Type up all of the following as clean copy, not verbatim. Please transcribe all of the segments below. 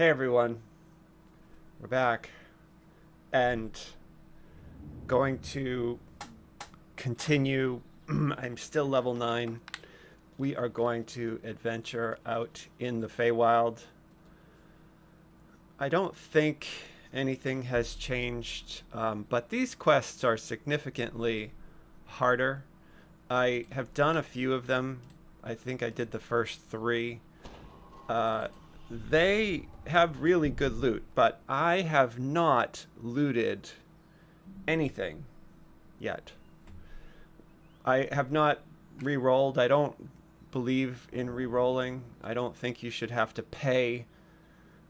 Hey everyone, we're back and going to continue. I'm still level 9. We are going to adventure out in the Feywild. I don't think anything has changed, but these quests are significantly harder. I have done a few of them. I think I did the first 3. They have really good loot, but I have not looted anything yet. I have not re-rolled. I don't believe in re-rolling. I don't think you should have to pay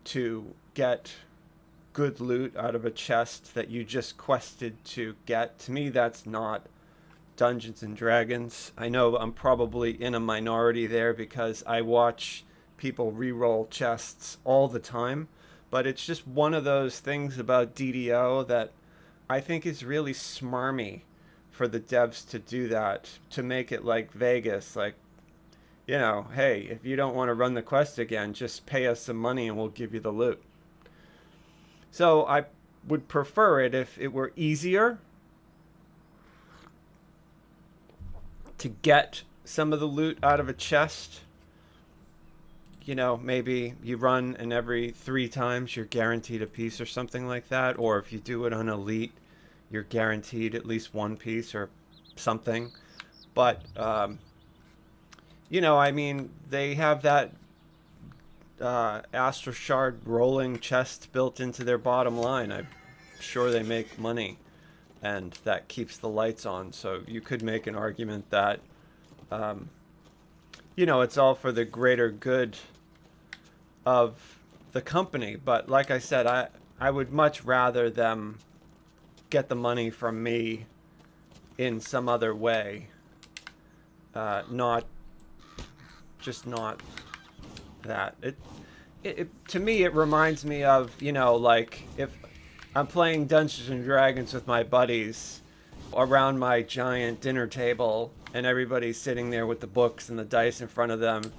to get good loot out of a chest that you just quested to get. To me, that's not Dungeons and Dragons. I know I'm probably in a minority there because I watch people re-roll chests all the time, but it's just one of those things about DDO that I think is really smarmy for the devs to do that, to make it like Vegas, like, you know, hey, if you don't want to run the quest again, just pay us some money and we'll give you the loot. So I would prefer it if it were easier to get some of the loot out of a chest. You know, maybe you run and every 3 times you're guaranteed a piece or something like that. Or if you do it on Elite, you're guaranteed at least 1 piece or something. But, you know, I mean, they have that Astro Shard rolling chest built into their bottom line. I'm sure they make money and that keeps the lights on. So you could make an argument that, you know, it's all for the greater good of the company. But like I said, I would much rather them get the money from me in some other way. Not that. It to me, it reminds me of, you know, like if I'm playing Dungeons and Dragons with my buddies around my giant dinner table and everybody's sitting there with the books and the dice in front of them.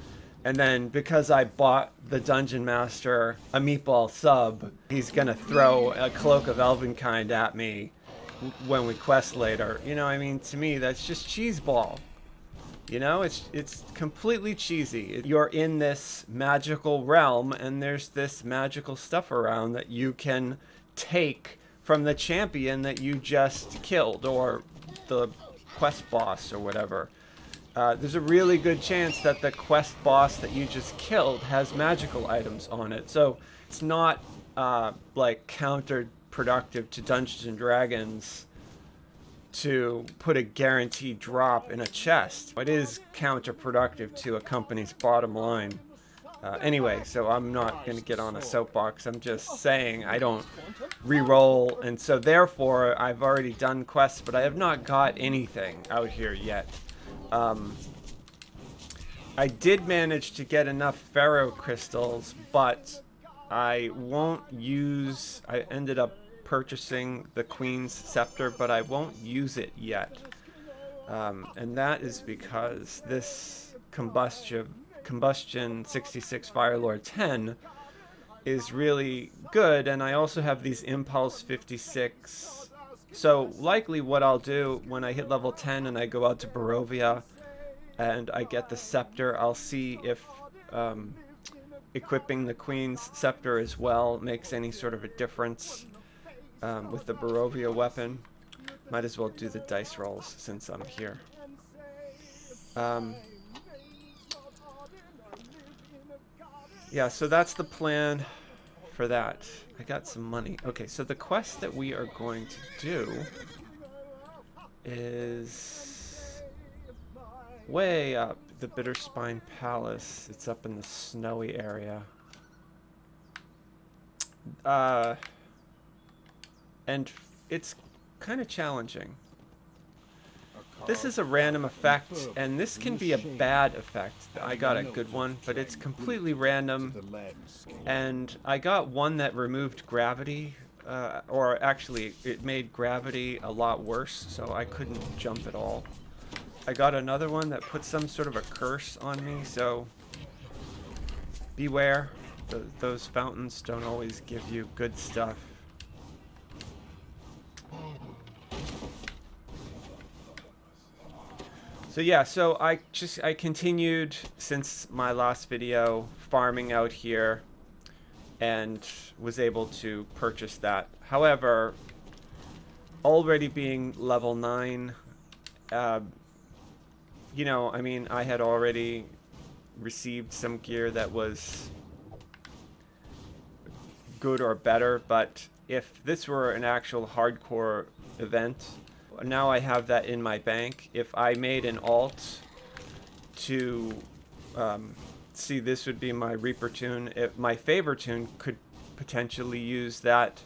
And then because I bought the Dungeon Master a meatball sub, he's going to throw a Cloak of Elvenkind at me when we quest later. You know, I mean, to me, that's just cheeseball. You know, it's completely cheesy. You're in this magical realm and there's this magical stuff around that you can take from the champion that you just killed or the quest boss or whatever. There's a really good chance that the quest boss that you just killed has magical items on it. So it's not like counterproductive to Dungeons and Dragons to put a guaranteed drop in a chest. It is counterproductive to a company's bottom line. Anyway, so I'm not going to get on a soapbox. I'm just saying I don't re-roll, and so therefore I've already done quests, but I have not got anything out here yet. I did manage to get enough Pharaoh crystals, but I won't use... I ended up purchasing the Queen's Scepter, but I won't use it yet. And that is because this Combustion 66 Firelord 10 is really good, and I also have these Impulse 56. So likely what I'll do when I hit level 10 and I go out to Barovia and I get the Scepter, I'll see if equipping the Queen's Scepter as well makes any sort of a difference with the Barovia weapon. Might as well do the dice rolls since I'm here. Yeah, so that's the plan for that. I got some money. Okay, so the quest that we are going to do is way up the Bitterspine Palace. It's up in the snowy area. And it's kind of challenging. This is a random effect, and this can be a bad effect. I got a good one, but it's completely random. And I got one that removed gravity, or actually it made gravity a lot worse, so I couldn't jump at all. I got another one that put some sort of a curse on me, so beware. Those fountains don't always give you good stuff. So yeah, so I continued since my last video farming out here and was able to purchase that. However, already being level 9, you know, I mean, I had already received some gear that was good or better, but if this were an actual hardcore event, now I have that in my bank. If I made an alt to see, this would be my Reaper tune. If my favor tune could potentially use that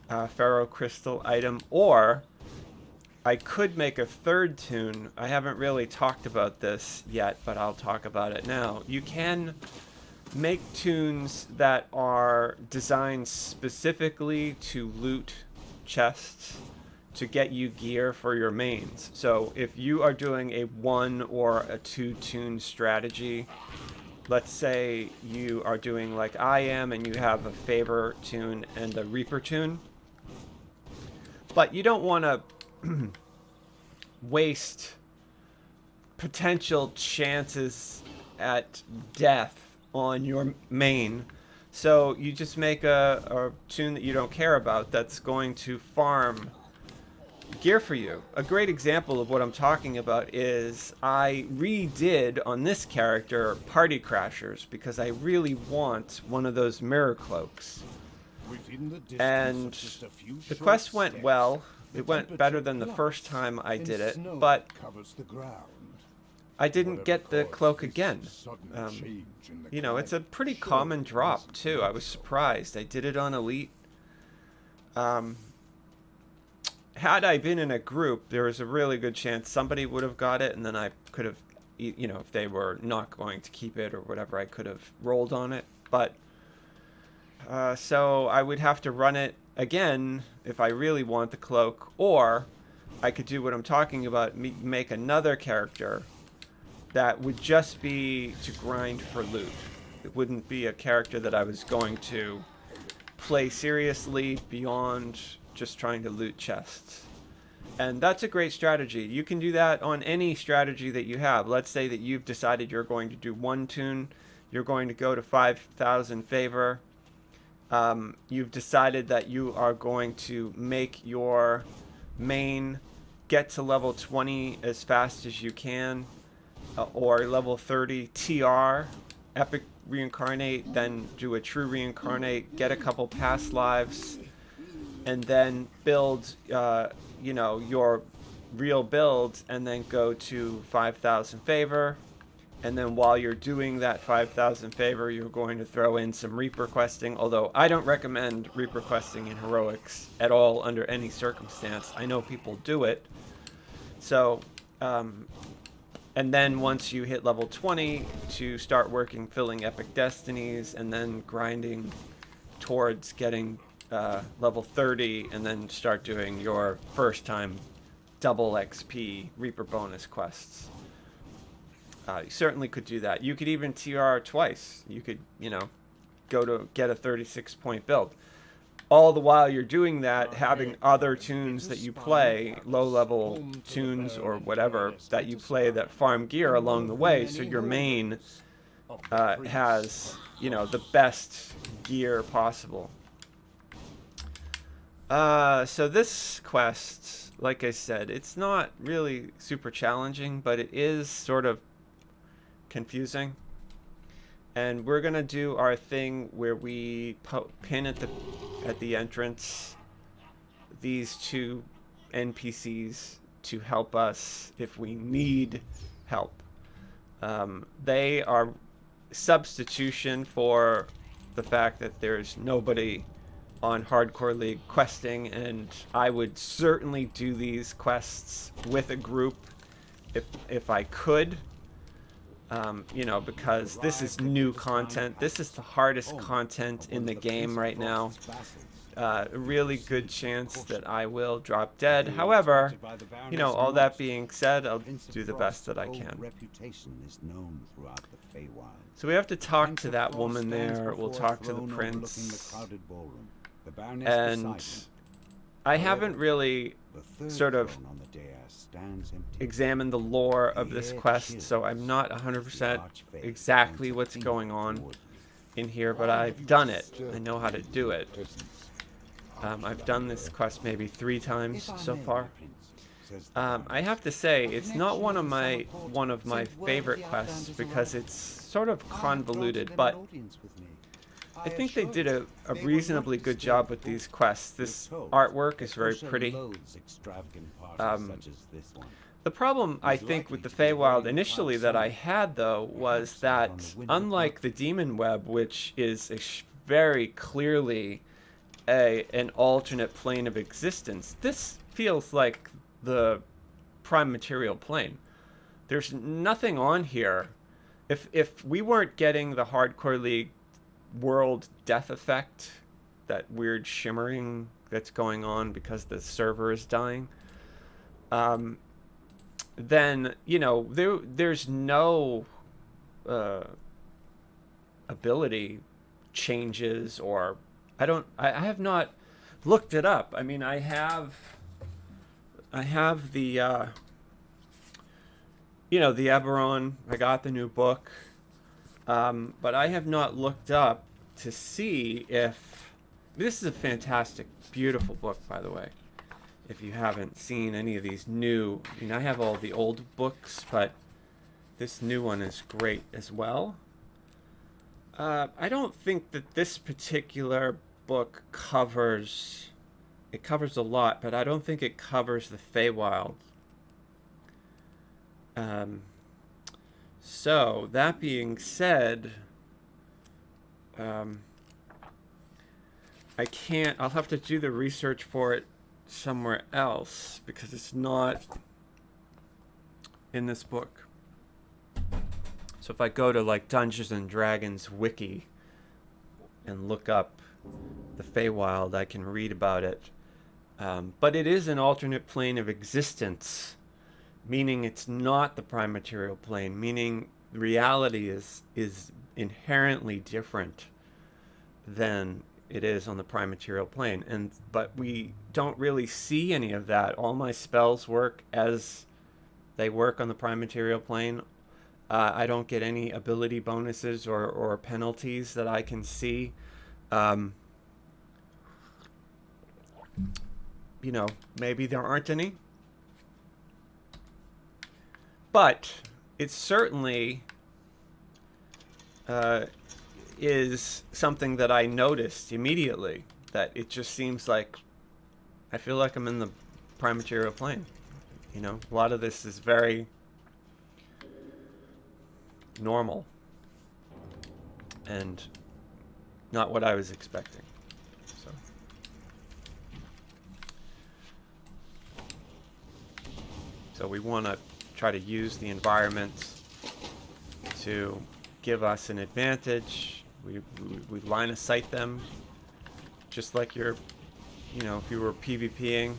Pharaoh Crystal item, or I could make a third tune. I haven't really talked about this yet, but I'll talk about it now. You can make tunes that are designed specifically to loot chests to get you gear for your mains. So if you are doing a 1 or a 2 tune strategy, let's say you are doing like I am and you have a favor tune and a Reaper tune, but you don't want to waste potential chances at death on your main, so you just make a tune that you don't care about that's going to farm gear for you. A great example of what I'm talking about is I redid on this character Party Crashers because I really want one of those mirror cloaks. And the quest went well. It went better than the first time I did it, but I didn't get the cloak again. You know, it's a pretty common drop too. I was surprised. I did it on Elite. Had I been in a group, there was a really good chance somebody would have got it, and then I could have, you know, if they were not going to keep it or whatever, I could have rolled on it. But so I would have to run it again if I really want the cloak, or I could do what I'm talking about, make another character that would just be to grind for loot. It wouldn't be a character that I was going to play seriously beyond just trying to loot chests. And that's a great strategy. You can do that on any strategy that you have. Let's say that you've decided you're going to do 1 tune, you're going to go to 5,000 favor. You've decided that you are going to make your main get to level 20 as fast as you can, or level 30 TR, epic reincarnate, then do a true reincarnate, get a couple past lives, and then build, you know, your real build, and then go to 5,000 favor. And then while you're doing that 5,000 favor, you're going to throw in some Reaper questing, although I don't recommend Reaper questing in heroics at all under any circumstance. I know people do it. So, and then once you hit level 20, to start working, filling epic destinies, and then grinding towards getting level 30, and then start doing your first time double XP Reaper bonus quests. You certainly could do that. You could even TR twice. You could, you know, go to get a 36 point build. All the while you're doing that, having other tunes that you play, low level tunes or whatever that you play that farm gear along the way, so your main has, you know, the best gear possible. So this quest, like I said, it's not really super challenging, but it is sort of confusing. And we're gonna do our thing where we pin at the entrance these 2 NPCs to help us if we need help. They are substitution for the fact that there's nobody on Hardcore League questing, and I would certainly do these quests with a group if I could. You know, because this is new content. This is the hardest content in the game right now. a really good chance that I will drop dead. However, you know, all that being said, I'll do the best that I can. So we have to talk to that woman there. We'll talk to the prince. And I haven't really sort of examined the lore of this quest, so I'm not 100% exactly what's going on in here, but I've done it. I know how to do it. I've done this quest maybe 3 times so far. I have to say, it's not one of my favorite quests because it's sort of convoluted, but I think they did a reasonably good job with these quests. This artwork is very pretty. The problem, I think, with the Feywild initially that I had, though, was that unlike the Demon Web, which is very clearly an alternate plane of existence, this feels like the prime material plane. There's nothing on here. If we weren't getting the Hardcore League world death effect, that weird shimmering that's going on because the server is dying, then, you know, there's no ability changes, or I have not looked it up. I mean, I have the you know, the Eberron. I got the new book, but I have not looked up to see if this is a fantastic, beautiful book, by the way. If you haven't seen any of these new, I mean, I have all the old books, but this new one is great as well. I don't think that this particular book covers, it covers a lot, but I don't think it covers the Feywild. So, that being said, I'll have to do the research for it somewhere else because it's not in this book. So if I go to like Dungeons and Dragons wiki and look up the Feywild, I can read about it. But it is an alternate plane of existence, meaning it's not the prime material plane, meaning reality is inherently different than it is on the prime material plane. But we don't really see any of that. All my spells work as they work on the prime material plane. I don't get any ability bonuses or penalties that I can see. You know, maybe there aren't any. But it certainly is something that I noticed immediately, that it just seems like I feel like I'm in the prime material plane. You know, a lot of this is very normal and not what I was expecting. So we want to try to use the environment to give us an advantage. We line of sight them, just like you're, you know, if you were PvPing.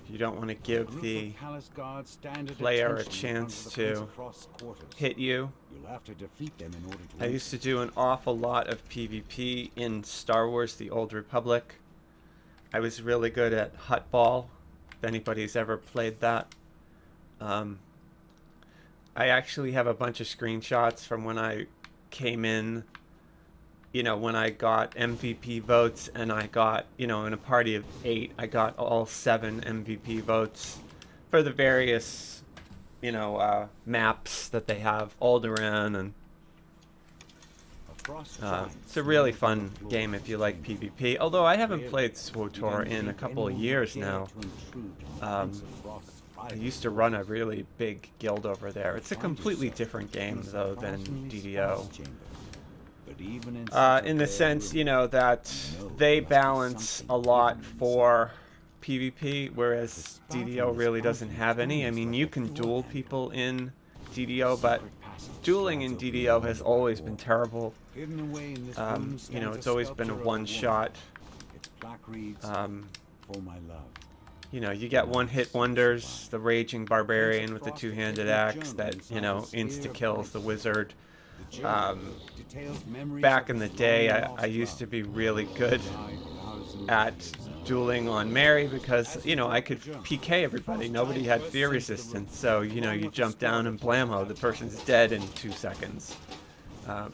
You don't want to give the player a chance to hit you. I used to do an awful lot of PvP in Star Wars: The Old Republic. I was really good at Hutball, if anybody's ever played that. I actually have a bunch of screenshots from when I came in, you know, when I got MVP votes, and I got, you know, in a party of 8, I got all 7 MVP votes for the various, you know, maps that they have, Alderaan, and it's a really fun game if you like PvP, although I haven't played SWTOR in a couple of years now. I used to run a really big guild over there. It's a completely different game, though, than DDO. In the sense, you know, that they balance a lot for PvP, whereas DDO really doesn't have any. I mean, you can duel people in DDO, but dueling in DDO has always been terrible. You know, it's always been a one-shot. plaque reads, for my love. You know, you get one-hit wonders, the Raging Barbarian with the two-handed axe that, you know, insta-kills the wizard. Back in the day, I used to be really good at dueling on Mary because, you know, I could PK everybody. Nobody had fear resistance, so, you know, you jump down and blammo, the person's dead in 2 seconds.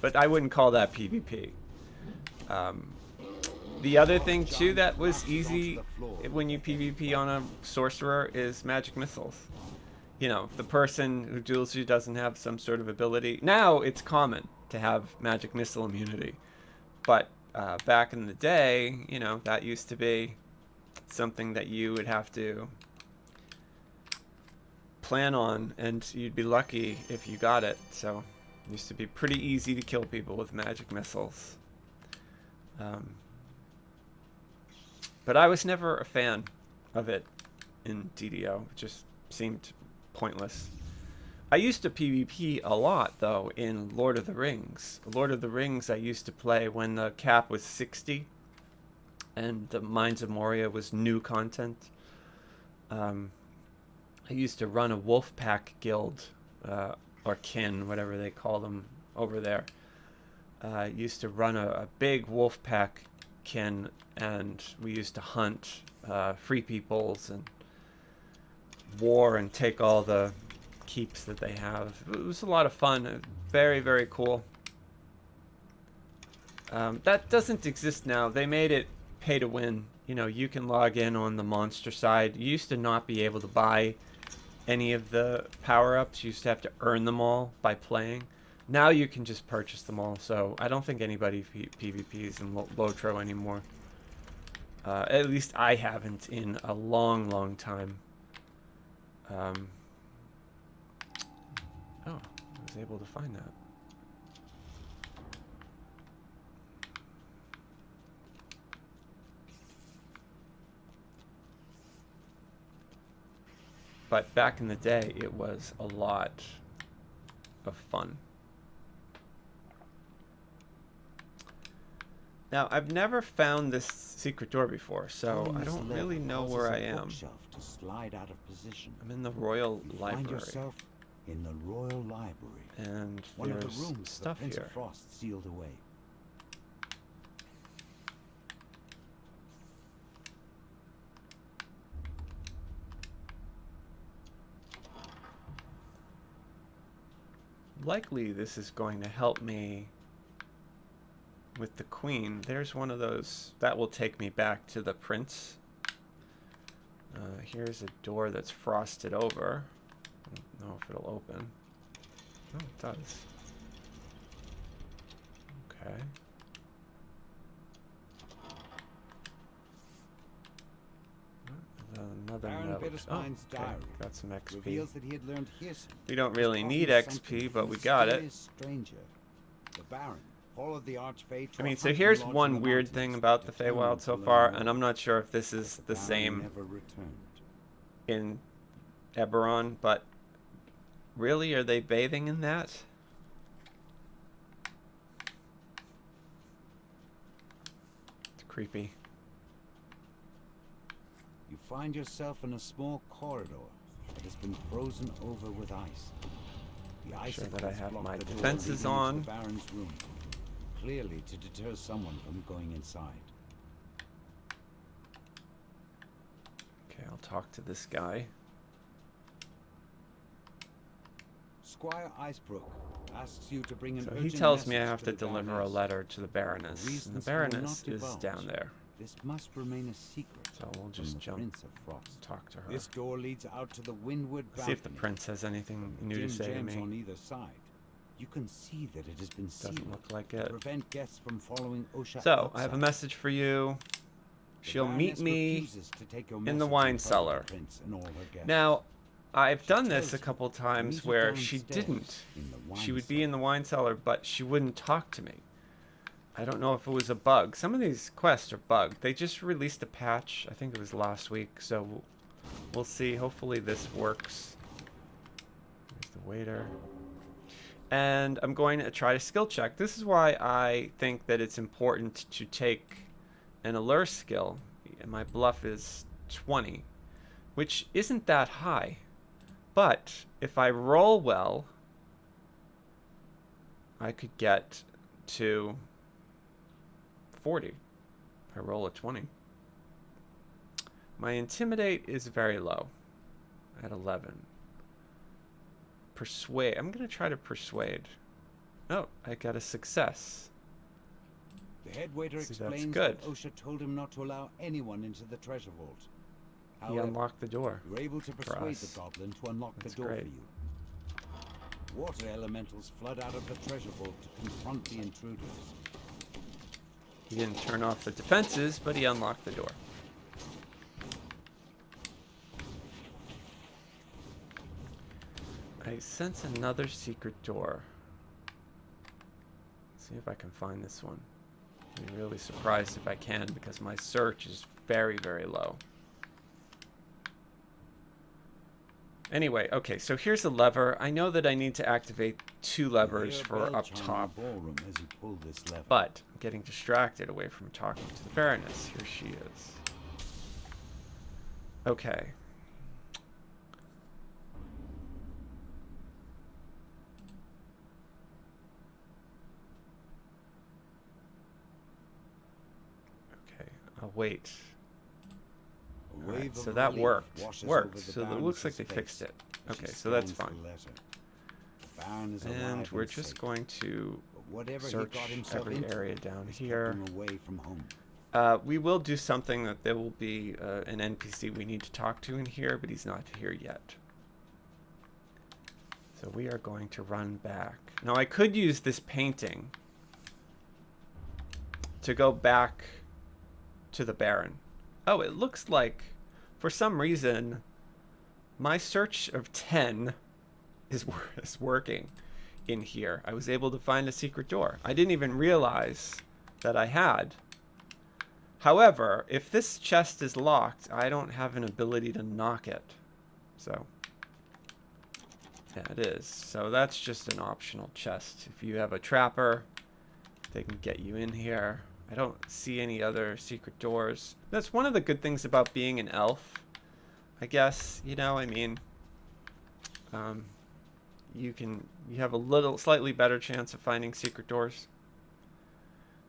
But I wouldn't call that PvP. The other thing, too, that was easy when you PvP on a sorcerer is magic missiles. You know, if the person who duels you doesn't have some sort of ability. Now it's common to have magic missile immunity. But back in the day, you know, that used to be something that you would have to plan on, and you'd be lucky if you got it. So it used to be pretty easy to kill people with magic missiles. But I was never a fan of it in DDO. It just seemed pointless. I used to PvP a lot, though, in Lord of the Rings. Lord of the Rings I used to play when the cap was 60 and the Mines of Moria was new content. I used to run a wolf pack guild, or kin, whatever they call them over there. I used to run a big wolf pack kin, and we used to hunt free peoples and war and take all the keeps that they have. It was a lot of fun. Very, very cool. That doesn't exist now. They made it pay to win. You know, you can log in on the monster side. You used to not be able to buy any of the power-ups. You used to have to earn them all by playing. Now you can just purchase them all, so I don't think anybody PvPs in Lotro anymore. At least I haven't in a long, long time. Oh, I was able to find that. But back in the day, it was a lot of fun. Now, I've never found this secret door before, so I don't really know where I am. To slide out of position. I'm in the Royal Library. Find yourself in the Royal Library. And one of the there's rooms stuff the Prince here. Of Frost sealed away. Likely this is going to help me with the Queen. There's one of those that will take me back to the Prince. Here's a door that's frosted over. I don't know if it'll open. Oh, it does. Okay. Another note. Okay. Got some XP. That he had learned his We don't really need XP, but we got it. Stranger. The Baron followed the Archfey. I mean, so here's one weird thing about the Feywild so far, and I'm not sure if this is the same in Eberron, but really, are they bathing in that? It's creepy. You find yourself in a small corridor that has been frozen over with ice. The ice sure that I have my defenses on. The Baron's room, clearly to deter someone from going inside. Okay, I'll talk to this guy. Squire Icebrook asks you to bring an So he urgent tells me I message have to deliver a Baroness. letter to the Baroness. And the Baroness is down there. This must remain a secret. So we'll just jump Prince of Frost. Talk to her. This door leads out to the windward balcony. See if the prince has anything new to say to me. On either side. You can see that it has been sealed. Doesn't look like it. To prevent guests from following Osha So, outside. I have a message for you. She'll meet me in the wine cellar. Now, I've done this a couple times where she didn't. She would be in the wine cellar, but she wouldn't talk to me. I don't know if it was a bug. Some of these quests are bugged. They just released a patch. I think it was last week, so we'll see. Hopefully this works. There's the waiter. And I'm going to try to skill check. This is why I think that it's important to take an allure skill, and my bluff is 20, which isn't that high. But if I roll well, I could get to 40 if I roll a 20. My intimidate is very low at 11. Persuade. I'm going to try to persuade. Oh, I got a success. The head waiter See, that's explains good. that OSHA told him not to allow anyone into the treasure vault. He However, unlocked the door. you were able to for persuade us. the goblin to unlock That's the door great. for you. Water elementals flood out of the treasure vault to confront the intruders. He didn't turn off the defenses, but he unlocked the door. I sense another secret door. Let's see if I can find this one. I'll be really surprised if I can, because my search is very, very low. Anyway, okay, so here's a lever. I know that I need to activate 2 levers for up top, Ballroom as you pull this lever. but I'm getting distracted away from talking to the Baroness. Here she is. Okay. Okay, I'll wait. A Alright, wave so of that relief worked. washes Worked. over the So it Baroness's looks like they face fixed it. as Okay, she so that's scans fine. the letter. The Baron is And alive we're and just safe, going to but whatever he search got himself every into area down has here. kept him away from home. We will do something that there will be an NPC we need to talk to in here, but he's not here yet. So we are going to run back. Now I could use this painting to go back to the Baron. Oh, it looks like for some reason my search of 10 is working in here. I was able to find a secret door. I didn't even realize that I had. However, if this chest is locked, I don't have an ability to knock it. So, yeah, it is. So that's just an optional chest. If you have a trapper, they can get you in here. I don't see any other secret doors. That's one of the good things about being an elf, I guess. You know, I mean, you have a slightly better chance of finding secret doors,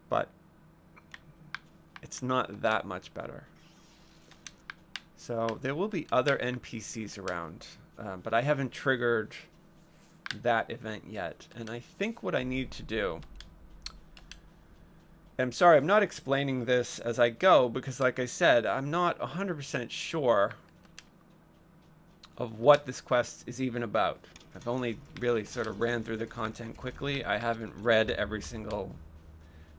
but it's not that much better. So there will be other NPCs around, but I haven't triggered that event yet. And I think what I need to do, I'm sorry, I'm not explaining this as I go, because like I said, I'm not 100% sure of what this quest is even about. I've only really sort of ran through the content quickly. I haven't read every single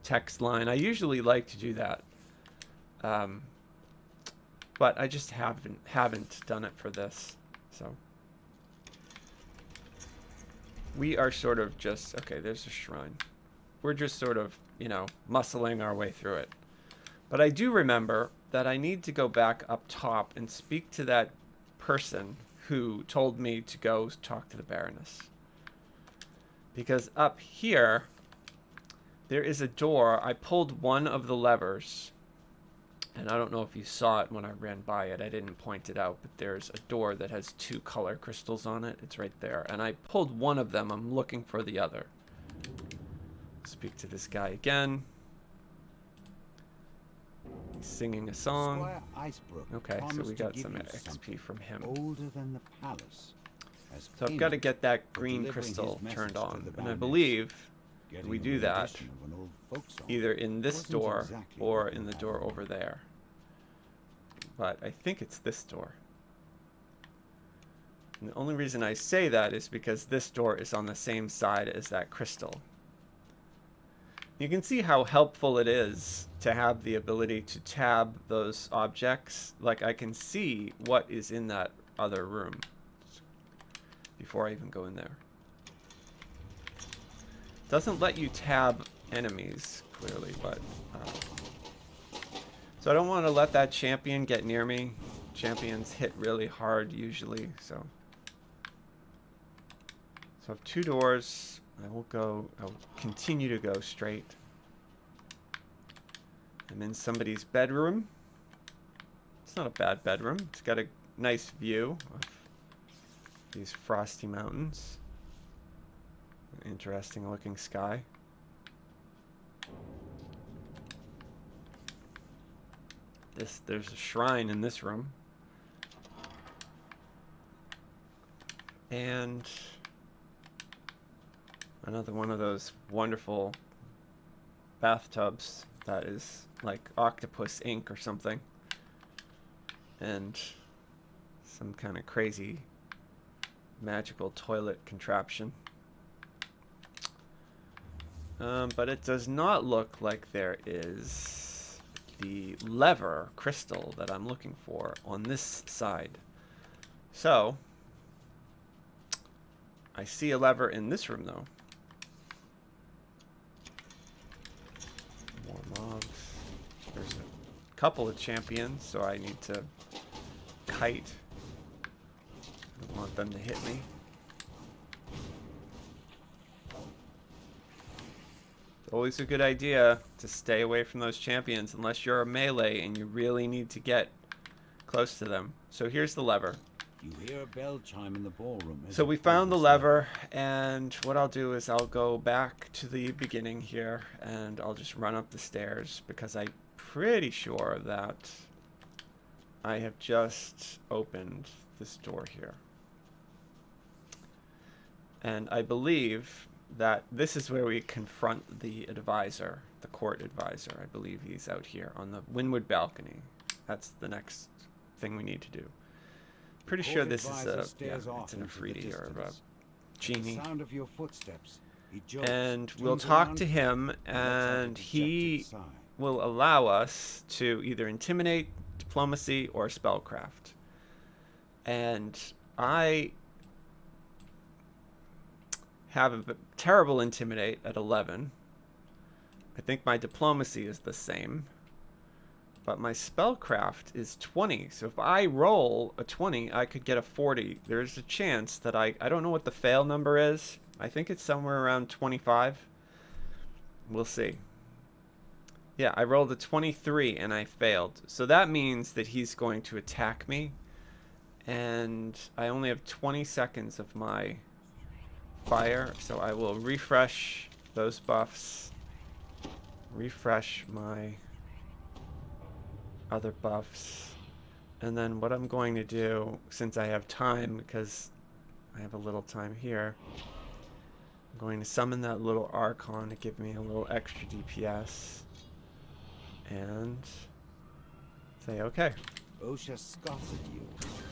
text line. I usually like to do that. But I just haven't done it for this. So we are sort of just, okay, there's a shrine. We're just sort of, you know, muscling our way through it. But I do remember that I need to go back up top and speak to that person who told me to go talk to the Baroness. Because up here, there is a door. I pulled one of the levers. And I don't know if you saw it when I ran by it. I didn't point it out, but there's a door that has 2 color crystals on it. It's right there. And I pulled one of them. I'm looking for the other. Speak to this guy again. He's singing a song. Squire Icebrook Okay, so promised we to got give some you XP something from him. older than the palace, as So I've got to payment get that for green delivering his crystal message turned to on. the And I Baroness. believe Getting we a do that rendition of an old folk song either in this wasn't door exactly or what in the you door had. over there. But I think it's this door. And the only reason I say that is because this door is on the same side as that crystal. You can see how helpful it is to have the ability to tab those objects. Like I can see what is in that other room before I even go in there. Doesn't let you tab enemies, clearly, but... So I don't want to let that champion get near me. Champions hit really hard usually, so... So I have 2 doors. I'll continue to go straight. I'm in somebody's bedroom. It's not a bad bedroom. It's got a nice view of these frosty mountains. Interesting looking sky. There's a shrine in this room. And another one of those wonderful bathtubs that is like octopus ink or something. And some kind of crazy magical toilet contraption. But it does not look like there is the lever crystal that I'm looking for on this side. So I see a lever in this room though. More mobs. There's a couple of champions, so I need to kite. I don't want them to hit me. It's always a good idea to stay away from those champions unless you're a melee and you really need to get close to them. So here's the lever. You hear a bell chime in the ballroom. So we found the lever, and what I'll do is I'll go back to the beginning here and I'll just run up the stairs because I'm pretty sure that I have just opened this door here. And I believe that this is where we confront the advisor, the court advisor. I believe he's out here on the windward balcony. That's the next thing we need to do. Pretty sure this is a, yeah, it's an Afridi or a genie. Sound of your footsteps. And we'll talk to him, and he will allow us to either intimidate, diplomacy, or spellcraft. And I have a terrible intimidate at 11. I think my diplomacy is the same. But my spellcraft is 20. So if I roll a 20, I could get a 40. There's a chance that I don't know what the fail number is. I think it's somewhere around 25. We'll see. Yeah, I rolled a 23 and I failed. So that means that he's going to attack me. And I only have 20 seconds of my fire. So I will refresh those buffs. Refresh my other buffs, and then what I'm going to do, since I have time, because I have a little time here, I'm going to summon that little Archon to give me a little extra DPS, and say okay.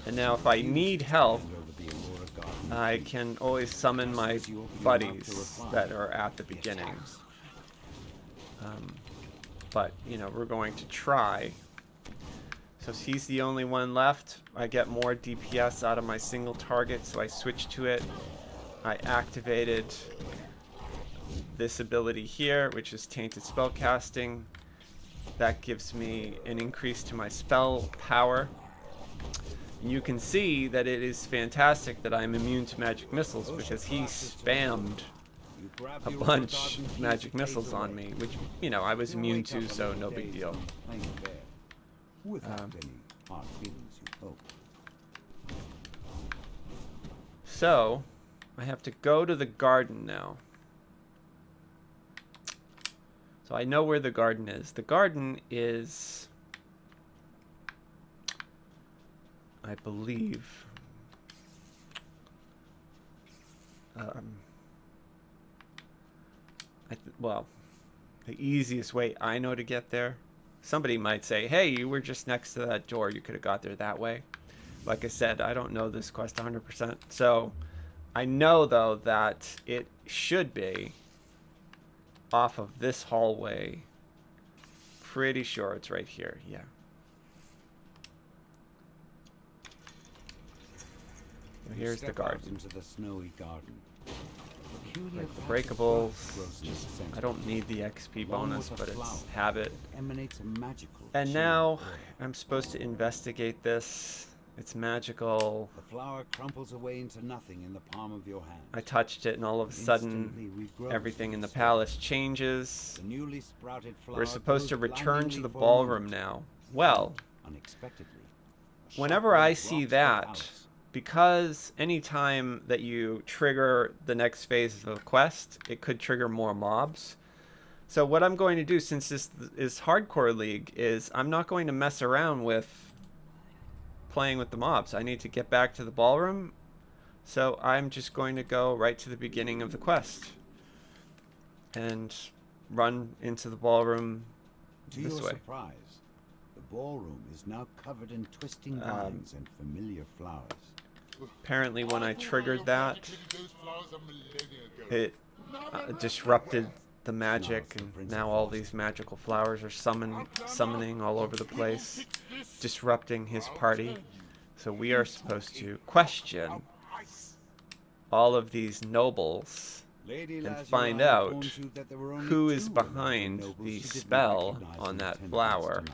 And now if I need help, I can always summon my buddies that are at the beginning. But, you know, we're going to try. So he's the only one left. I get more DPS out of my single target, so I switch to it. I activated this ability here, which is Tainted Spellcasting. That gives me an increase to my spell power. You can see that it is fantastic that I'm immune to magic missiles because he spammed a bunch of magic missiles on me, which, you know, I was immune to, so no big deal. So I have to go to the garden now. So I know where the garden is. The garden is, I believe, well, the easiest way I know to get there. Somebody might say, hey, you were just next to that door. You could have got there that way. Like I said, I don't know this quest 100%. So I know, though, that it should be off of this hallway. Pretty sure it's right here. Yeah. So here's the garden. Into the snowy garden. Like the breakables. I don't need the XP bonus, but it's habit. And now I'm supposed to investigate this. It's magical. The flower crumples away into nothing in the palm of your hand. I touched it, and all of a sudden, everything in the palace changes. The newly sprouted flower We're supposed to return to the ballroom now. Well, unexpectedly, whenever I see that, because anytime that you trigger the next phase of a quest, it could trigger more mobs. So what I'm going to do, since this is Hardcore League, is I'm not going to mess around with playing with the mobs. I need to get back to the ballroom, so I'm just going to go right to the beginning of the quest and run into the ballroom To this your way. surprise, the ballroom is now covered in twisting vines and familiar flowers. Apparently when I triggered that, it disrupted the magic, and now all these magical flowers are summoning all over the place, disrupting his party. So we are supposed to question all of these nobles and find out who is behind the spell on that flower.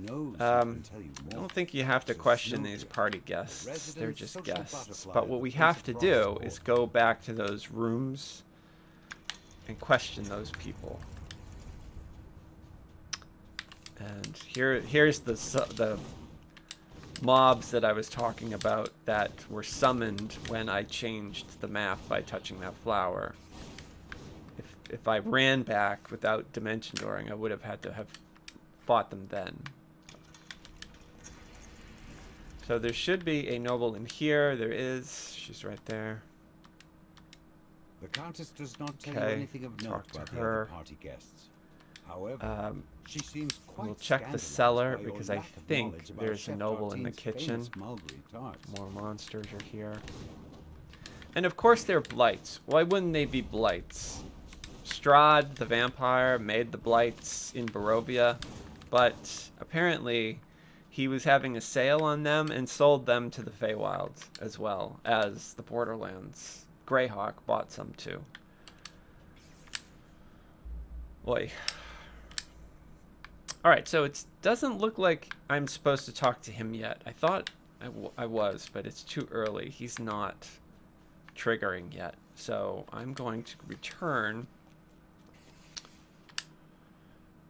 I don't think you have to question these party guests. They're just guests. But what we have to do is go back to those rooms and question those people. And here's the mobs that I was talking about that were summoned when I changed the map by touching that flower. If I ran back without dimension dooring, I would have had to have fought them then. So there should be a noble in here. There is. She's right there. The Countess does not tell you Okay, anything of note talk to about the her. other party guests. However, she seems quite We'll check the scandalized cellar by your because I lack of think knowledge about there's a Chef noble in the Tartine's kitchen. famous mulberry tarts. More monsters are here. And of course they're blights. Why wouldn't they be blights? Strahd, the vampire, made the blights in Barovia, but apparently he was having a sale on them and sold them to the Feywilds as well as the Borderlands. Greyhawk bought some too. Boy. Alright, so it doesn't look like I'm supposed to talk to him yet. I thought I was, but it's too early. He's not triggering yet. So I'm going to return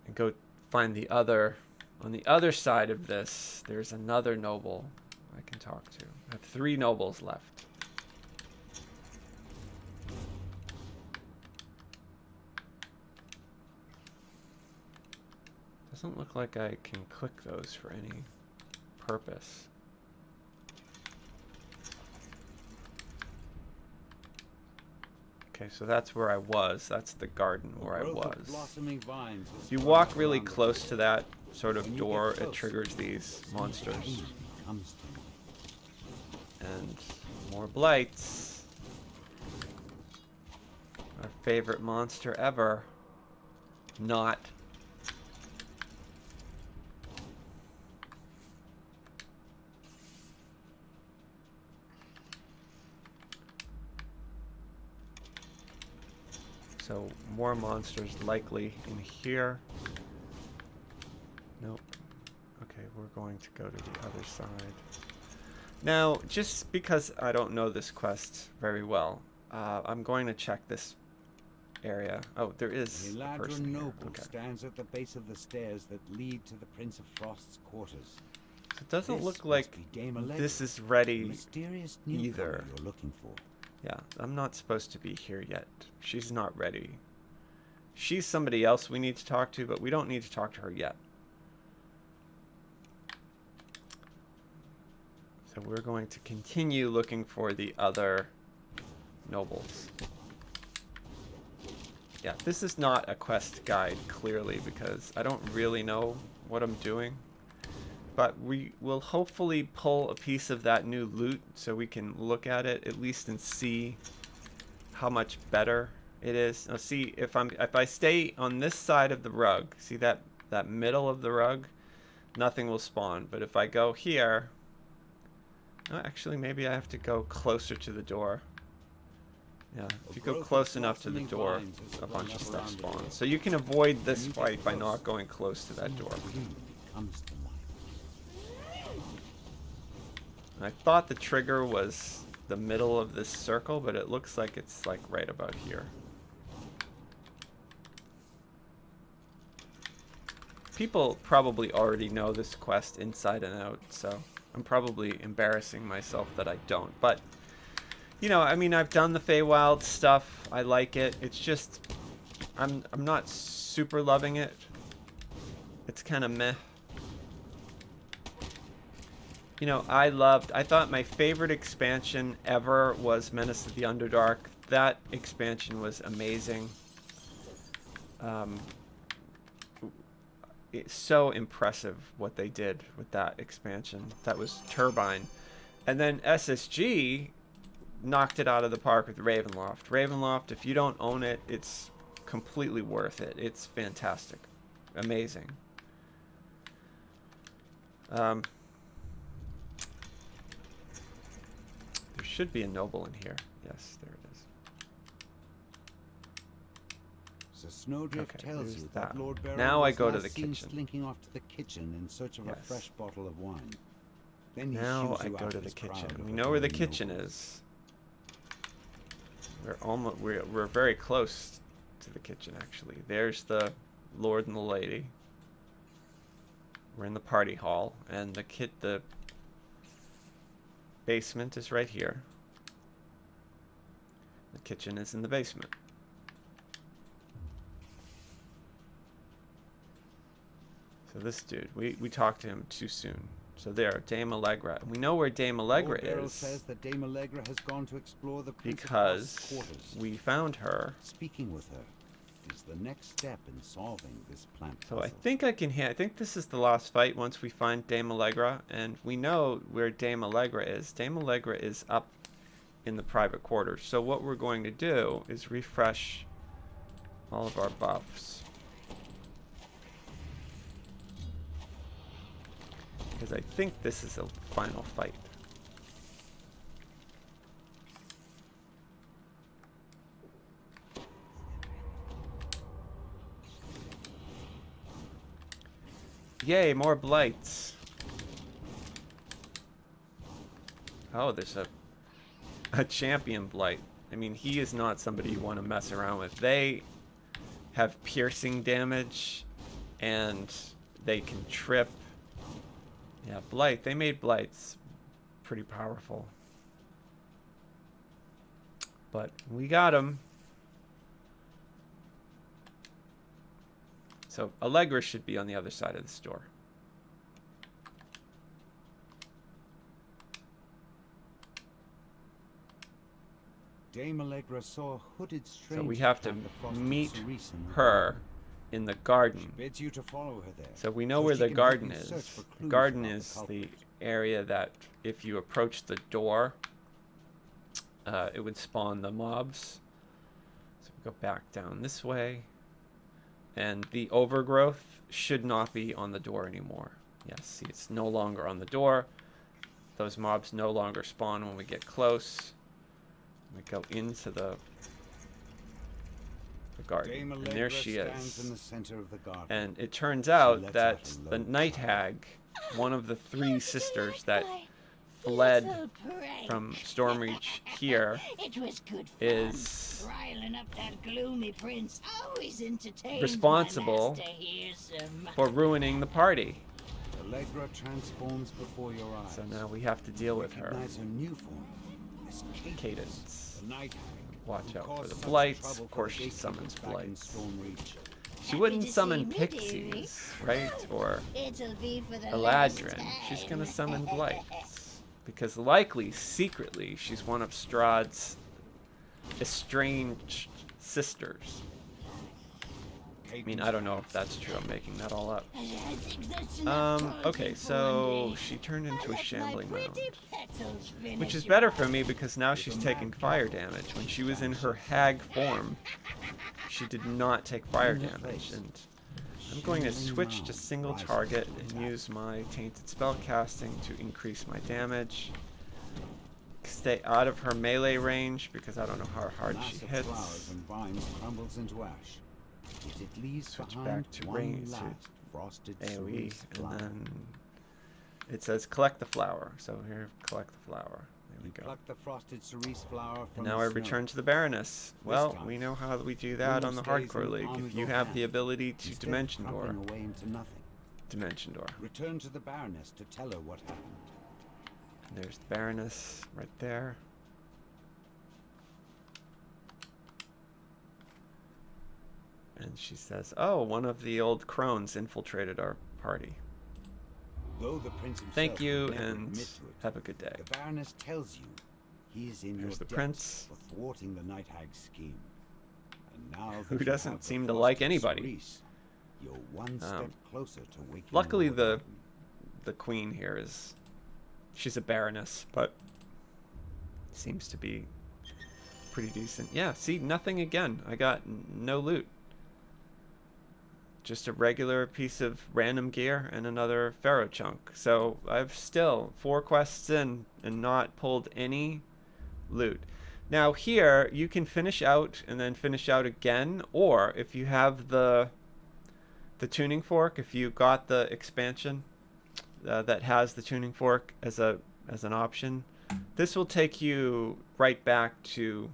and go find the other. On the other side of this, there's another noble I can talk to. I have 3 nobles left. Doesn't look like I can click those for any purpose. Okay, so that's where I was. That's the garden where I was. If you walk really close to that sort of door, it triggers these monsters. And more blights. Our favorite monster ever. Not. So more monsters likely in here. Nope. Okay, we're going to go to the other side. Now, just because I don't know this quest very well, I'm going to check this area. Oh, there is a person here. Noble Okay. stands at the base of the stairs that lead to the Prince of Frost's quarters. So it doesn't This look must like be Dame Allegra, this is the ready mysterious either. newcomer you're looking for. Yeah, I'm not supposed to be here yet. She's not ready. She's somebody else we need to talk to, but we don't need to talk to her yet. So we're going to continue looking for the other nobles. Yeah, this is not a quest guide, clearly, because I don't really know what I'm doing. But we will hopefully pull a piece of that new loot so we can look at it at least and see how much better it is. Now see, if I stay on this side of the rug, see that middle of the rug, nothing will spawn. But if I go here, oh, actually maybe I have to go closer to the door. Yeah, if you go close enough to the door, a bunch of stuff spawns. So you can avoid this fight by not going close to that door. I thought the trigger was the middle of this circle, but it looks like it's like right about here. people probably already know this quest inside and out, so I'm probably embarrassing myself that I don't. But, you know, I mean, I've done the Feywild stuff. I like it. It's just, I'm not super loving it. It's kind of meh. You know, I thought my favorite expansion ever was Menace of the Underdark. That expansion was amazing. It's so impressive what they did with that expansion. That was Turbine. And then SSG knocked it out of the park with Ravenloft. Ravenloft, if you don't own it, it's completely worth it. It's fantastic. Amazing. There should be a noble in here. Yes, there it is. So Snowdrift Okay, tells there's you that that. Lord Baron Now I was go to last the seen kitchen. slinking off to the kitchen in search of a Yes. fresh bottle of wine. Then he Now shoos I you go out to of the his crowd kitchen. of We know where the adoring kitchen nobles. is. We're very close to the kitchen, actually. There's the Lord and the Lady. We're in the party hall, and the basement is right here. The kitchen is in the basement. So this dude, we talked to him too soon. So there, Dame Allegra. We know where Dame Allegra Lord Beryl is says that Dame Allegra has gone to explore the Prince of because Frost's quarters. we found her. Speaking with her is the next step in solving this plant So puzzle. I think I can I think this is the last fight once we find Dame Allegra, and we know where Dame Allegra is. Dame Allegra is up in the private quarters. So what we're going to do is refresh all of our buffs. Because I think this is a final fight. Yay, more blights. Oh, there's a champion blight. I mean, he is not somebody you want to mess around with. They have piercing damage, and they can trip. Yeah, blight. They made blights pretty powerful. But we got him. So Allegra should be on the other side of the store. Dame Allegra saw a hooded stranger. So we have to plant the frosted meet cerise in the her garden. in the She garden. bids you to follow her there. So we know so where she the can help garden you search is. for The clues garden about is the culprit. area that if you approach the door, it would spawn the mobs. So we go back down this way. And the overgrowth should not be on the door anymore. Yes, see, it's no longer on the door. Those mobs no longer spawn when we get close. We go into the garden, Dame and there Allegra she stands in is. the center of the garden. And it turns She out lets that out a the low night sigh. hag, one of the How three did sisters you that like fled little prank? from Stormreach here It was good fun. is Riling up that gloomy prince always entertains responsible my master here, some. for ruining the party. Allegra transforms before your eyes. So now we have to deal with her. Recognize her new form, Miss Cadence. the night hag. Watch who out for caused the such blights. trouble Of for course the she gatekeepers summons back in blights. Stormreach. She Happy wouldn't to summon see me, pixies, right? Or It'll be for the Eladrin. last She's gonna time. summon blights. Because likely, secretly, she's one of Strahd's estranged sisters. I mean, I don't know if that's true. I'm making that all up. I think that's enough taunting Okay, for so one day. she turned into a I'll let my shambling mound. pretty petals Which finish is you better off. for me because now she's taking fire damage. When she was in her hag form, she did not take fire damage. And I'm going to switch to single target and use my tainted spell casting to increase my damage. Stay out of her melee range because I don't know how hard she Mass of hits. flowers and vines crumbles into ash. Yet it leaves Switch behind back to one range, to last frosted AoE, cerise and flower. then it says collect the flower. So here, collect the flower. There we You go. pluck the frosted cerise flower And from now the I snow. return to the Baroness. Well, time, we know how we do that on the Rumor stays in Hardcore the League. palm If of you your have hand, the ability to instead of Dimension Door, crumpling away into nothing. dimension door. Return to the Baroness to tell her what happened. There's the Baroness right there. And she says, "Oh, one of the old crones infiltrated our party. Though the prince himself Thank you, would never and admit to it, have a good day." the Baroness tells you he is in There's your the debt prince. for thwarting the Night Hag's scheme. And now that Who you doesn't have the seem to Frosty like anybody. Cerise, you're one step closer to waking Luckily, Lord the Arden. queen here is, she's a baroness, but seems to be pretty decent. Yeah, see, nothing again. I got no loot. Just a regular piece of random gear and another ferro chunk. So I've still 4 quests in and not pulled any loot. Now here you can finish out and then finish out again, or if you have the tuning fork, if you got the expansion that has the tuning fork as an option, this will take you right back to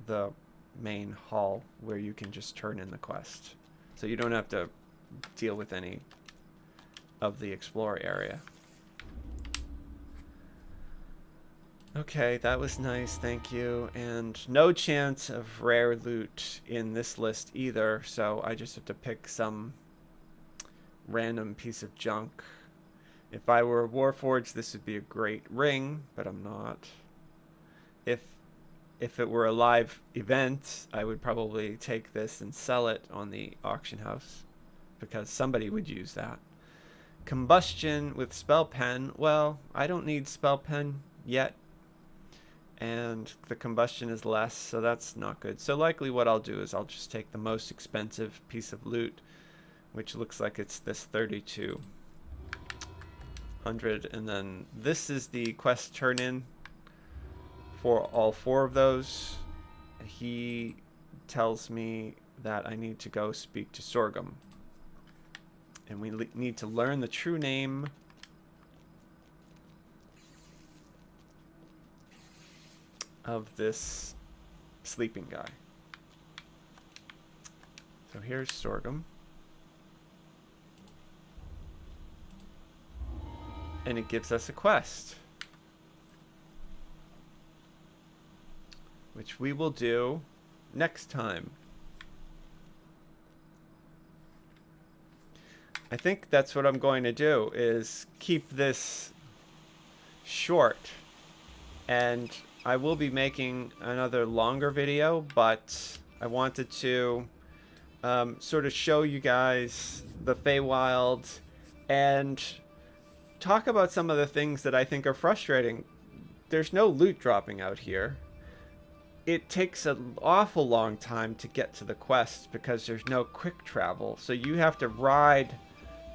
the main hall where you can just turn in the quest. So you don't have to deal with any of the explore area. Okay, that was nice, thank you. And no chance of rare loot in this list either, so I just have to pick some random piece of junk. If I were a Warforged, this would be a great ring, but I'm not. If it were a live event, I would probably take this and sell it on the auction house, because somebody would use that. Combustion with spell pen. Well, I don't need spell pen yet, and the combustion is less, so that's not good. So likely what I'll do is I'll just take the most expensive piece of loot, which looks like it's this 3200, and then this is the quest turn in for all 4 of those. He tells me that I need to go speak to Sorghum, and we need to learn the true name of this sleeping guy. So here's Sorghum, and it gives us a quest, which we will do next time. I think that's what I'm going to do, is keep this short, and I will be making another longer video, but I wanted to sort of show you guys the Feywild and talk about some of the things that I think are frustrating. There's no loot dropping out here. It takes an awful long time to get to the quests because there's no quick travel. So you have to ride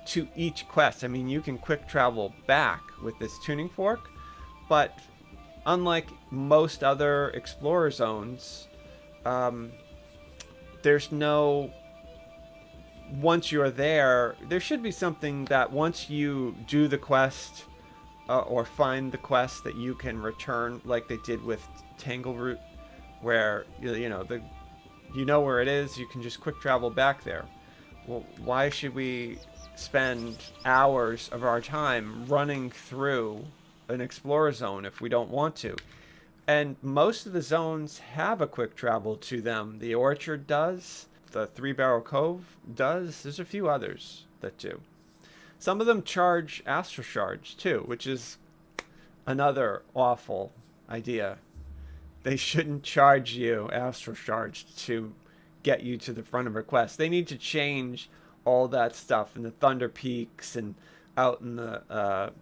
to each quest. I mean, you can quick travel back with this tuning fork, but unlike most other explorer zones, there's no... Once you're there, there should be something that once you do the quest or find the quest that you can return, like they did with Tangleroot, where you know where it is, you can just quick travel back there. Well, why should we spend hours of our time running through an explorer zone if we don't want to? And most of the zones have a quick travel to them. The Orchard does, the Three Barrel Cove does, there's a few others that do. Some of them charge Astral Shards too, which is another awful idea. They shouldn't charge you Astral Shards to get you to the front of a quest. They need to change all that stuff in the Thunder Peaks and out in the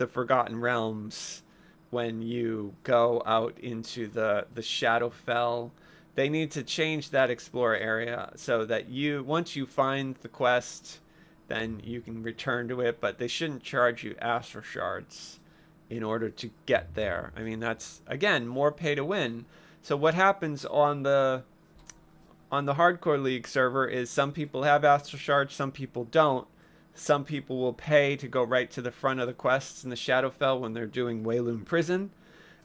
Forgotten Realms when you go out into the Shadowfell. They need to change that Explorer area so that once you find the quest, then you can return to it, but they shouldn't charge you Astral Shards in order to get there. I mean, that's, again, more pay to win. So what happens on the Hardcore League server is some people have Astral Shards, some people don't. Some people will pay to go right to the front of the quests in the Shadowfell when they're doing Wayloon Prison.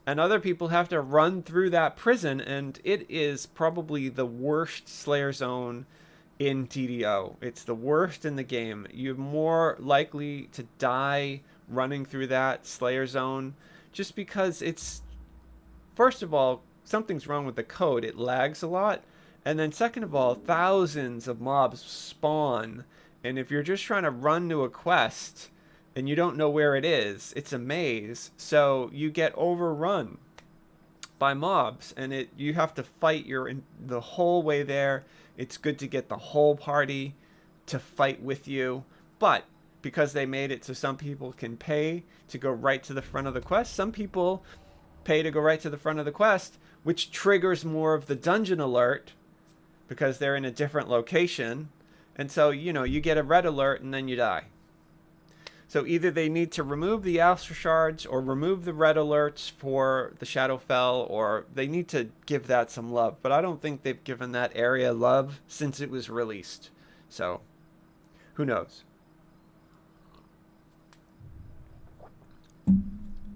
And other people have to run through that prison, and it is probably the worst Slayer zone in DDO. It's the worst in the game. You're more likely to die running through that Slayer zone just because it's, first of all, something's wrong with the code. It lags a lot. And then second of all, thousands of mobs spawn. And if you're just trying to run to a quest and you don't know where it is, it's a maze. So you get overrun by mobs, and you have to fight the whole way there. It's good to get the whole party to fight with you, but because they made it so some people can pay to go right to the front of the quest, some people pay to go right to the front of the quest, which triggers more of the dungeon alert because they're in a different location. And so, you get a red alert and then you die. So either they need to remove the Alster Shards or remove the red alerts for the Shadowfell, or they need to give that some love. But I don't think they've given that area love since it was released. So, who knows?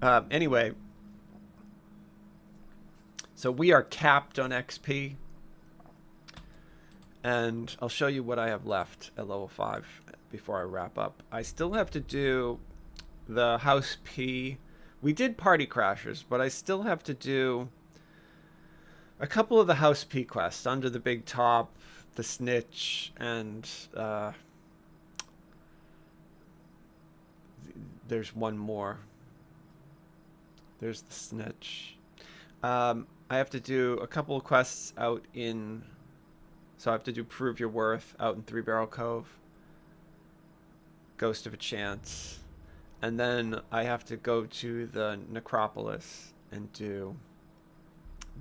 Anyway, so we are capped on XP. And I'll show you what I have left at level 5 before I wrap up. I still have to do the House P. We did Party Crashers, but I still have to do a couple of the House P quests. Under the Big Top, the Snitch, and there's one more. There's the Snitch. I have to do a couple of quests out in... So I have to do Prove Your Worth out in Three Barrel Cove, Ghost of a Chance, and then I have to go to the Necropolis and do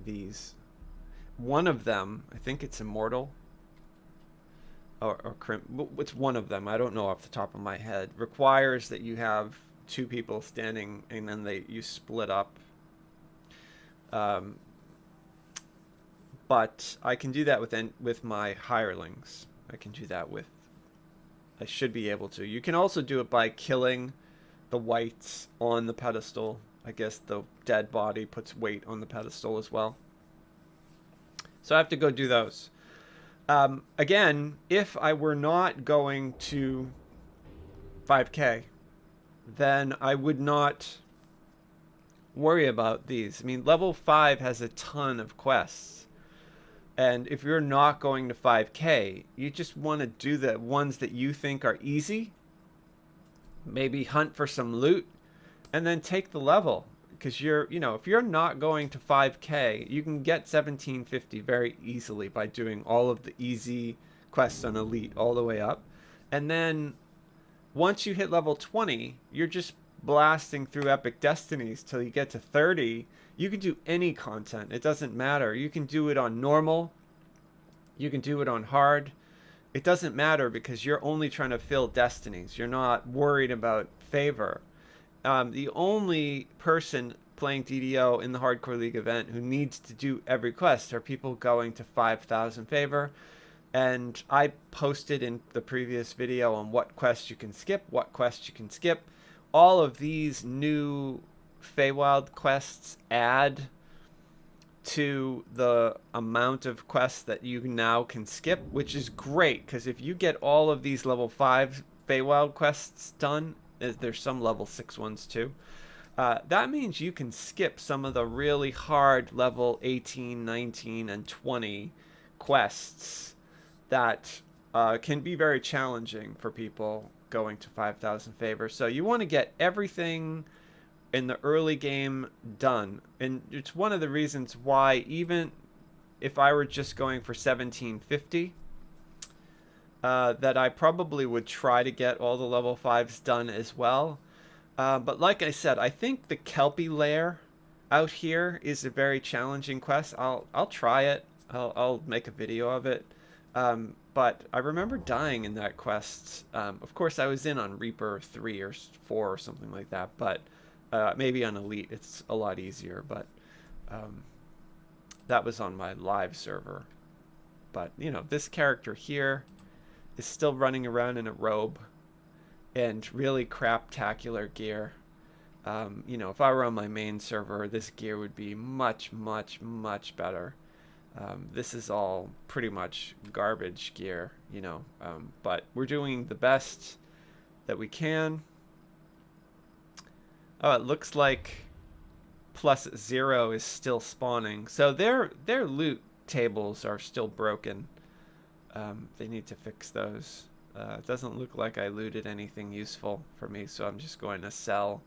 these. One of them, I think it's Immortal, or it's one of them, I don't know off the top of my head, requires that you have 2 people standing and then you split up. But I can do that with my hirelings. I can do that with... I should be able to. You can also do it by killing the wights on the pedestal. I guess the dead body puts weight on the pedestal as well. So I have to go do those. Again, if I were not going to 5K, then I would not worry about these. I mean, level 5 has a ton of quests. And if you're not going to 5K, you just want to do the ones that you think are easy. Maybe hunt for some loot and then take the level. Because if you're not going to 5K, you can get 1750 very easily by doing all of the easy quests on Elite all the way up. And then once you hit level 20, you're just blasting through Epic Destinies till you get to 30. You can do any content. It doesn't matter. You can do it on normal. You can do it on hard. It doesn't matter because you're only trying to fill destinies. You're not worried about favor. The only person playing DDO in the Hardcore League event who needs to do every quest are people going to 5,000 favor. And I posted in the previous video on what quests you can skip, what quests you can skip. All of these new Feywild quests add to the amount of quests that you now can skip, which is great because if you get all of these level 5 Feywild quests done, there's some level 6 ones too, that means you can skip some of the really hard level 18, 19, and 20 quests that can be very challenging for people going to 5,000 favor. So you want to get everything in the early game done, and it's one of the reasons why even if I were just going for 1750, that I probably would try to get all the level 5s done as well. But like I said, I think the Kelpie lair out here is a very challenging quest. I'll try it. I'll make a video of it. But I remember dying in that quest. Of course, I was in on Reaper 3 or 4 or something like that, but maybe on Elite it's a lot easier, but that was on my live server. But, this character here is still running around in a robe and really craptacular gear. If I were on my main server, this gear would be much, much, much better. This is all pretty much garbage gear, but we're doing the best that we can. Oh, it looks like +0 is still spawning. So their loot tables are still broken. They need to fix those. It doesn't look like I looted anything useful for me, so I'm just going to sell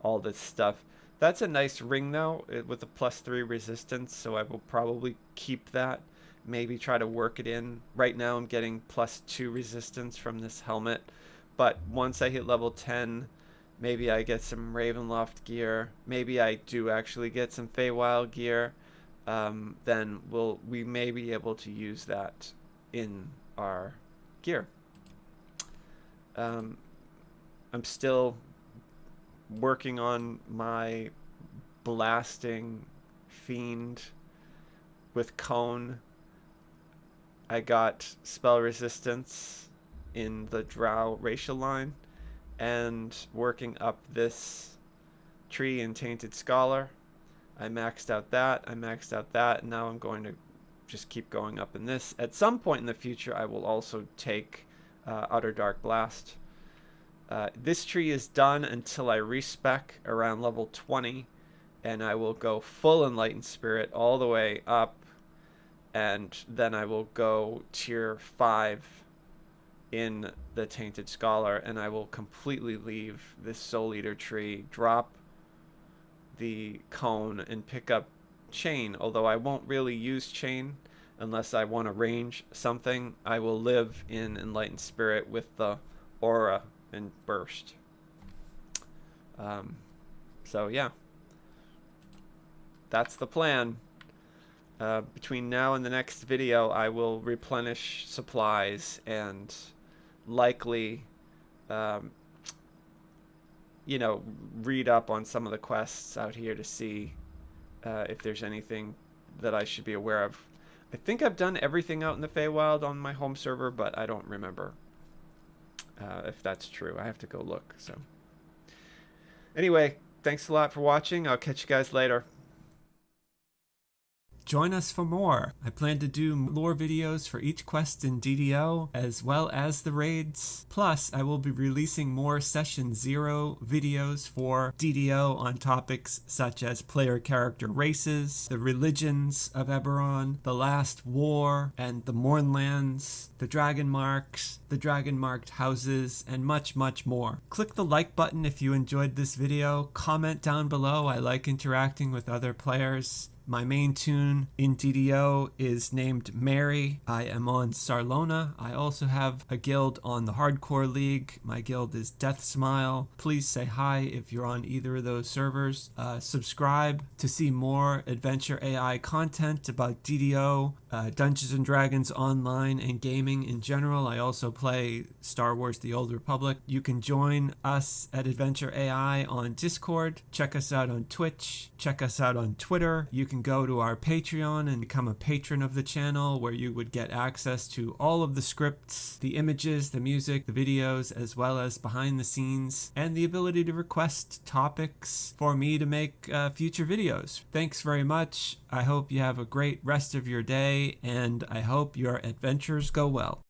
all this stuff. That's a nice ring though, with a +3 resistance, so I will probably keep that. Maybe try to work it in. Right now I'm getting +2 resistance from this helmet, but once I hit level 10, maybe I get some Ravenloft gear. Maybe I do actually get some Feywild gear. Then we may be able to use that in our gear. I'm still working on my blasting fiend with cone. I got spell resistance in the drow racial line, and working up this tree in Tainted Scholar. I maxed out that, and now I'm going to just keep going up in this. At some point in the future I will also take Utter Dark Blast. This tree is done until I respec around level 20, and I will go full Enlightened Spirit all the way up, and then I will go tier 5 in the Tainted Scholar, and I will completely leave this Soul Eater tree, drop the cone, and pick up chain. Although I won't really use chain unless I want to range something. I will live in Enlightened Spirit with the aura and burst. So yeah, that's the plan. Between now and the next video I will replenish supplies and likely read up on some of the quests out here to see if there's anything that I should be aware of. I think I've done everything out in the Feywild on my home server, but I don't remember if that's true. I have to go look. So anyway, thanks a lot for watching. I'll catch you guys later. Join us for more. I plan to do lore videos for each quest in DDO, as well as the raids. Plus, I will be releasing more Session 0 videos for DDO on topics such as player character races, the religions of Eberron, the Last War, and the Mournlands, the Dragon Marks, the Dragon Marked houses, and much, much more. Click the like button if you enjoyed this video. Comment down below. I like interacting with other players. My main tune in DDO is named Mary. I am on Sarlona. I also have a guild on the Hardcore League. My guild is Death Smile. Please say hi if you're on either of those servers. Subscribe to see more Adventure AI content about DDO, Dungeons & Dragons Online, and gaming in general. I also play Star Wars The Old Republic. You can join us at Adventure AI on Discord. Check us out on Twitch. Check us out on Twitter. You can go to our Patreon and become a patron of the channel, where you would get access to all of the scripts, the images, the music, the videos, as well as behind the scenes, and the ability to request topics for me to make future videos. Thanks very much. I hope you have a great rest of your day, and I hope your adventures go well.